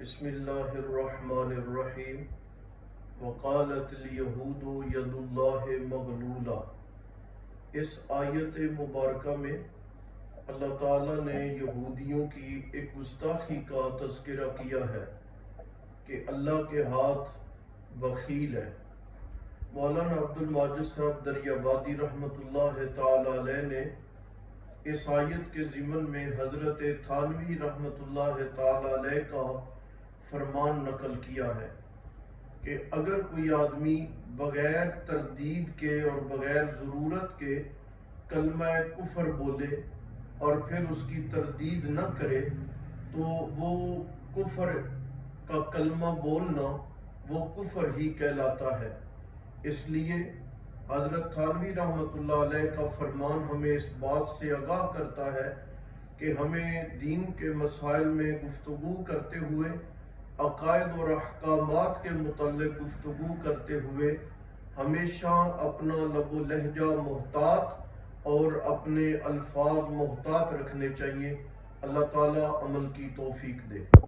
بسم اللہ الرحمن الرحیم وقالت الیہود ید اللہ مغلولہ۔ اس آیت مبارکہ میں اللہ تعالیٰ نے یہودیوں کی ایک گستاخی کا تذکرہ کیا ہے کہ اللہ کے ہاتھ بخیل ہے۔ مولانا عبد الماجد صاحب دریابادی رحمۃ اللہ تعالی علیہ نے اس آیت کے ضمن میں حضرت تھانوی رحمۃ اللہ تعالی علیہ کا فرمان نقل کیا ہے کہ اگر کوئی آدمی بغیر تردید کے اور بغیر ضرورت کے کلمہ کفر بولے اور پھر اس کی تردید نہ کرے تو وہ کفر کا کلمہ بولنا وہ کفر ہی کہلاتا ہے۔ اس لیے حضرت تھانوی رحمۃ اللہ علیہ کا فرمان ہمیں اس بات سے آگاہ کرتا ہے کہ ہمیں دین کے مسائل میں گفتگو کرتے ہوئے، عقائد اور احکامات کے متعلق گفتگو کرتے ہوئے ہمیشہ اپنا لب و لہجہ محتاط اور اپنے الفاظ محتاط رکھنے چاہیے۔ اللہ تعالیٰ عمل کی توفیق دے۔